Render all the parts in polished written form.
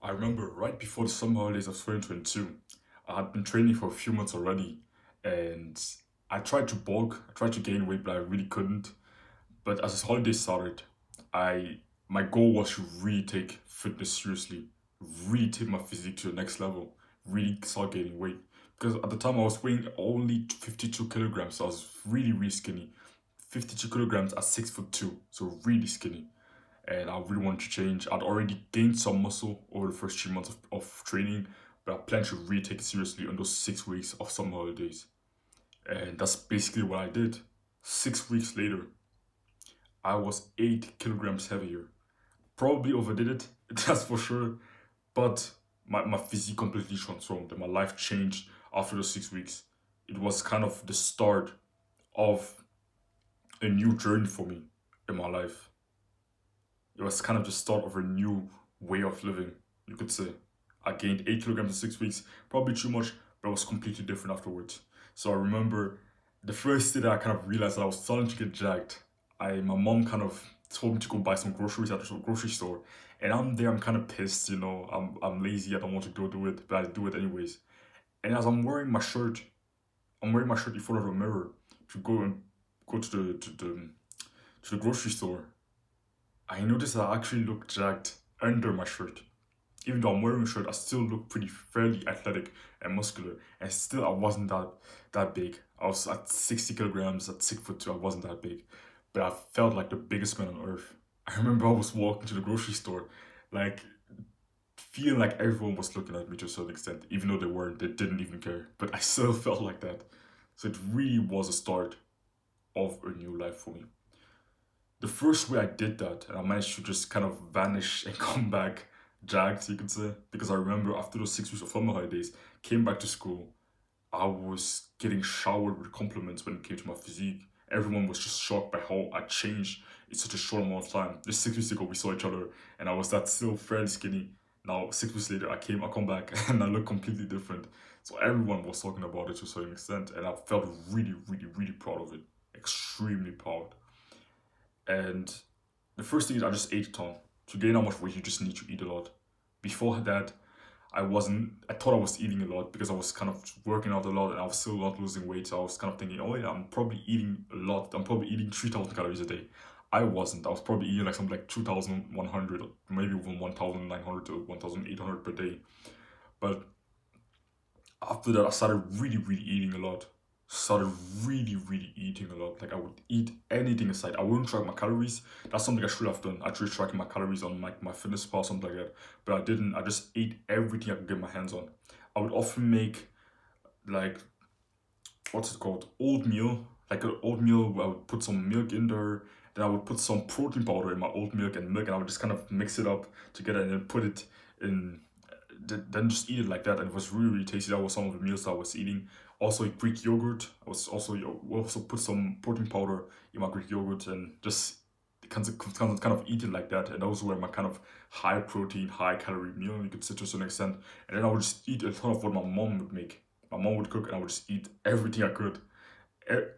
I remember right before the summer holidays of 2022, I had been training for a few months already, and I tried to bulk, I tried to gain weight, but I really couldn't. But as the holidays started, I my goal was to really take fitness seriously, really take my physique to the next level, really start gaining weight. Because at the time I was weighing only 52 kilograms, so I was really, really skinny. 52 kilograms at 6'2", so really skinny, and I really wanted to change. I'd already gained some muscle over the first 3 months of training, but I plan to really take it seriously on those 6 weeks of summer holidays. And that's basically what I did. 6 weeks later, I was 8 kilograms heavier. Probably overdid it, that's for sure, but my physique completely transformed and my life changed after those 6 weeks. It was kind of the start of a new journey for me in my life. It was kind of the start of a new way of living, you could say. I gained 8 kilograms in 6 weeks, probably too much, but it was completely different afterwards. So I remember the first day that I kind of realized that I was starting to get jacked. My mom kind of told me to go buy some groceries at the grocery store, and I'm there. I'm kind of pissed, I'm lazy. I don't want to go do it, but I do it anyways. And as I'm wearing my shirt in front of a mirror to go to the grocery store. I noticed that I actually look jacked under my shirt. Even though I'm wearing a shirt, I still look pretty fairly athletic and muscular. And still, I wasn't that big. I was at 60 kilograms, at 6'2". I wasn't that big, but I felt like the biggest man on earth. I remember I was walking to the grocery store, like feeling like everyone was looking at me to a certain extent, even though they weren't. They didn't even care. But I still felt like that. So it really was a start of a new life for me. The first way I did that, and I managed to just kind of vanish and come back jacked, you could say, because I remember after those 6 weeks of summer holidays, came back to school, I was getting showered with compliments when it came to my physique. Everyone was just shocked by how I changed in such a short amount of time. Just 6 weeks ago, we saw each other, and I was that still fairly skinny. Now, 6 weeks later, I come back, and I look completely different. So everyone was talking about it to a certain extent, and I felt really, really, really proud of it. Extremely proud. And the first thing is I just ate a ton. To gain how much weight, you just need to eat a lot. Before that, I thought I was eating a lot because I was kind of working out a lot and I was still not losing weight. So I was kind of thinking, oh yeah, I'm probably eating a lot. I'm probably eating 3,000 calories a day. I wasn't. I was probably eating like something like 2,100, maybe even 1,900 to 1,800 per day. But after that, I started really, really eating a lot. Started really, really eating a lot. Like I would eat anything aside. I wouldn't track my calories. That's something I should have done. I tried tracking my calories on my fitness pal, something like that. But I didn't. I just ate everything I could get my hands on. I would often make like what's it called? Oatmeal. Like an oatmeal, I would put some milk in there. Then I would put some protein powder in my oat milk, and I would just kind of mix it up together and then put it in. Then just eat it like that, and it was really, really tasty. That was some of the meals that I was eating. Also, Greek yogurt. I was also put some protein powder in my Greek yogurt and just kind of eat it like that. And those were my kind of high protein, high calorie meal. You could say to a certain extent. And then I would just eat a ton of what my mom would make. My mom would cook, and I would just eat everything I could,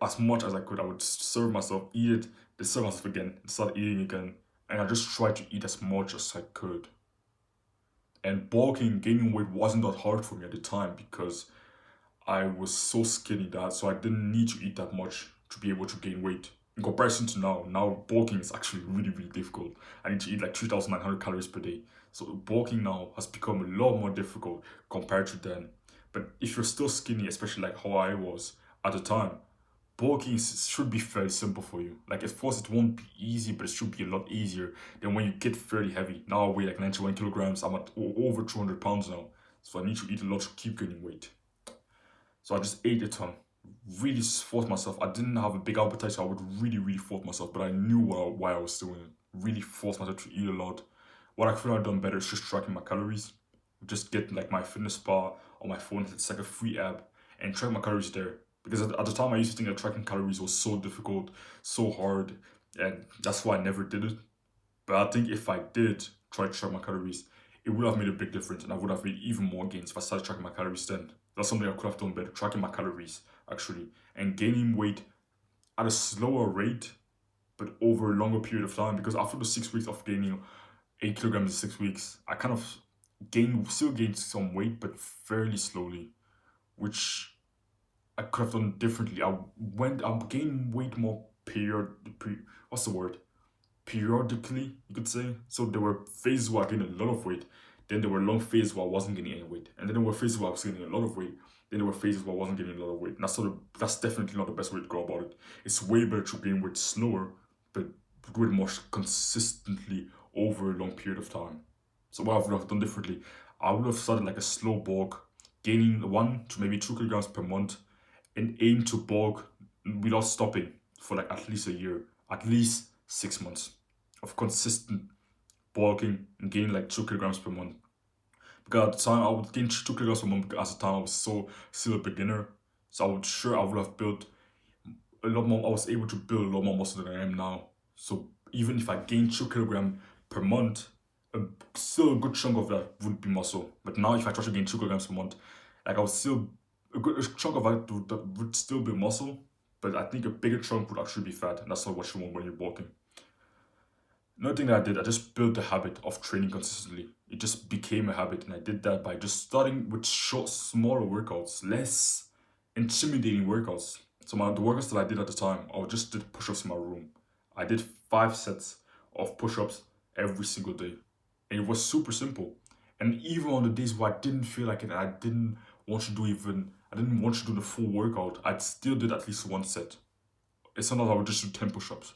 as much as I could. I would serve myself, eat it, then serve myself again, and start eating again. And I just tried to eat as much as I could. And bulking, gaining weight wasn't that hard for me at the time because I was so skinny that so I didn't need to eat that much to be able to gain weight. In comparison to now bulking is actually really, really difficult. I need to eat like 3,900 calories per day. So bulking now has become a lot more difficult compared to then. But if you're still skinny, especially like how I was at the time, bulking should be fairly simple for you. Like, of course, it won't be easy, but it should be a lot easier than when you get fairly heavy. Now I weigh like 91 kilograms. I'm at over 200 pounds now. So I need to eat a lot to keep gaining weight. So I just ate a ton. Really forced myself. I didn't have a big appetite, so I would really, really force myself. But I knew why I was doing it. Really forced myself to eat a lot. What I could have done better is just tracking my calories. Just get like my fitness bar on my phone. It's like a free app and track my calories there. Because at the time I used to think that tracking calories was so difficult, so hard, and that's why I never did it. But I think if I did try to track my calories, it would have made a big difference and I would have made even more gains if I started tracking my calories then. That's something I could have done better, tracking my calories actually, and gaining weight at a slower rate but over a longer period of time. Because after the 6 weeks of gaining 8 kilograms in 6 weeks, I kind of still gained some weight, but fairly slowly, which I could have done differently. I'm gaining weight more what's the word? Periodically, you could say. So there were phases where I gained a lot of weight. Then there were long phases where I wasn't gaining any weight. And then there were phases where I was gaining a lot of weight. Then there were phases where I wasn't gaining a lot of weight. And that's definitely not the best way to go about it. It's way better to gain weight slower, but do it more consistently over a long period of time. So what I would have done differently, I would have started like a slow bulk, gaining 1 to maybe 2 kilograms per month, and aim to bulk without stopping for like at least a year, at least 6 months of consistent bulking and gaining like 2 kilograms per month. Because at the time I would gain 2 kilograms per month because at the time I was still a beginner. So I would have built a lot more. I was able to build a lot more muscle than I am now. So even if I gain 2 kilograms per month, still a good chunk of that would be muscle. But now if I try to gain 2 kilograms per month, like I would still a good chunk of that would still be muscle. But I think a bigger chunk would actually be fat, and that's not what you want when you're bulking. Another thing that I did, I just built the habit of training consistently. It just became a habit, and I did that by just starting with short, smaller workouts, less intimidating workouts. So the workouts that I did at the time, I just did push-ups in my room. I did 5 sets of push-ups every single day, and it was super simple. And even on the days where I didn't feel like it, I didn't want to do the full workout, I still did at least 1 set. It's not that I would just do 10 push-ups.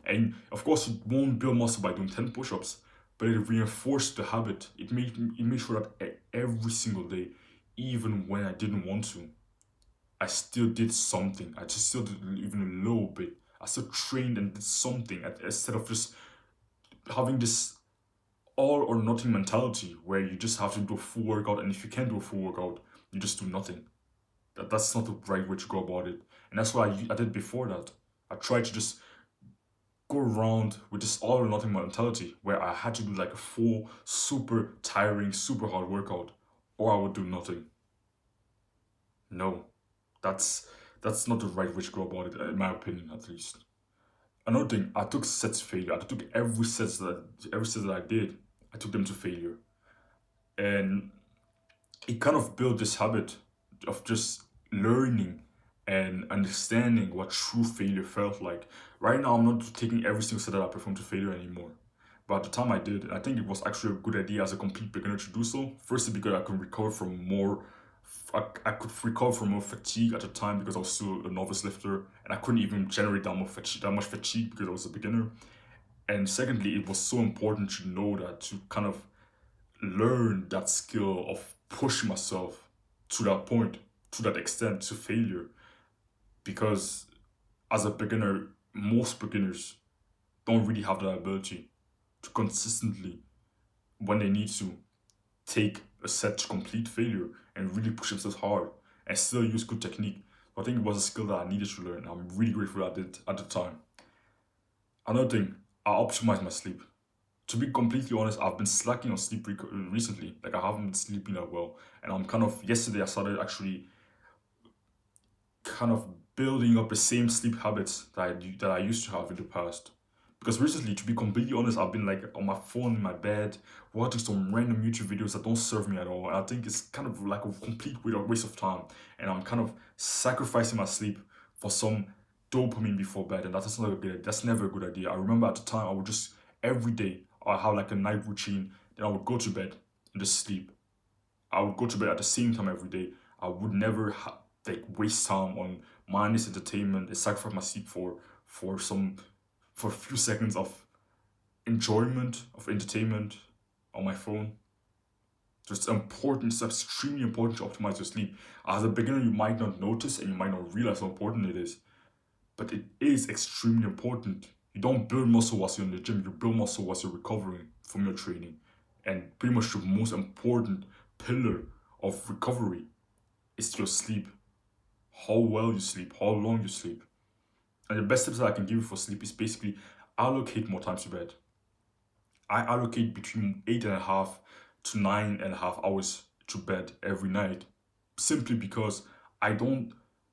And of course, you won't build muscle by doing 10 push-ups, but it reinforced the habit. It made sure that every single day, even when I didn't want to, I still did something. I just still did even a little bit. I still trained and did something instead of just having this all or nothing mentality where you just have to do a full workout, and if you can't do a full workout, you just do nothing. That's not the right way to go about it. And that's what I did before that. I tried to just go around with this all or nothing mentality where I had to do like a full, super tiring, super hard workout, or I would do nothing. No, that's not the right way to go about it, in my opinion, at least. Another thing, I took sets failure. I took every set that I did, I took them to failure, and it kind of built this habit of just learning and understanding what true failure felt like. Right now, I'm not taking every single set that I perform to failure anymore. But at the time I did, and I think it was actually a good idea as a complete beginner to do so. Firstly, because I could recover from more, I could recover from more fatigue at the time because I was still a novice lifter, and I couldn't even generate that much fatigue because I was a beginner. And secondly, it was so important to know that, to kind of learn that skill of pushing myself to that point, to that extent, to failure. Because as a beginner, most beginners don't really have that ability to consistently, when they need to, take a set to complete failure and really push themselves hard and still use good technique. So I think it was a skill that I needed to learn. I'm really grateful that I did at the time. Another thing, I optimized my sleep. To be completely honest, I've been slacking on sleep recently. Like, I haven't been sleeping that well. And yesterday I started actually kind of building up the same sleep habits that I used to have in the past. Because recently, to be completely honest, I've been like on my phone in my bed, watching some random YouTube videos that don't serve me at all. And I think it's kind of like a complete waste of time. And I'm kind of sacrificing my sleep for some dopamine before bed. And that's not a good idea. That's never a good idea. I remember at the time, I would just, every day, I have like a night routine. Then I would go to bed and just sleep. I would go to bed at the same time every day. I would never like waste time on mindless entertainment and sacrifice my sleep for a few seconds of enjoyment, of entertainment on my phone. So it's extremely important to optimize your sleep. As a beginner, you might not notice and you might not realize how important it is, but it is extremely important. You don't build muscle whilst you're in the gym, you build muscle whilst you're recovering from your training. And pretty much the most important pillar of recovery is your sleep. How well you sleep, how long you sleep. And the best tips that I can give you for sleep is basically allocate more time to bed. I allocate between 8.5 to 9.5 hours to bed every night, simply because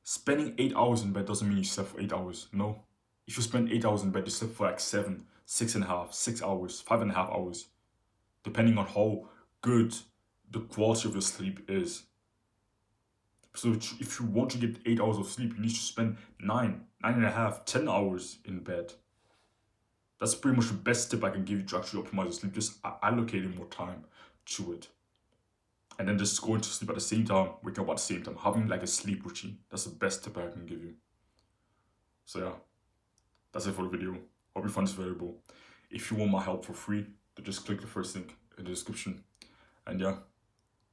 spending 8 hours in bed doesn't mean you slept for 8 hours. No. If you spend 8 hours in bed, you slept for like 7, 6.5, 6 hours, 5.5 hours, depending on how good the quality of your sleep is. So if you want to get 8 hours of sleep, you need to spend 9.5, 10 hours in bed. That's pretty much the best tip I can give you to actually optimize your sleep. Just allocating more time to it. And then just going to sleep at the same time, waking up at the same time, having like a sleep routine. That's the best tip I can give you. So yeah, that's it for the video. Hope you found this valuable. If you want my help for free, then just click the first link in the description. And yeah,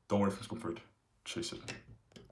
don't worry if it's compared. Chase it.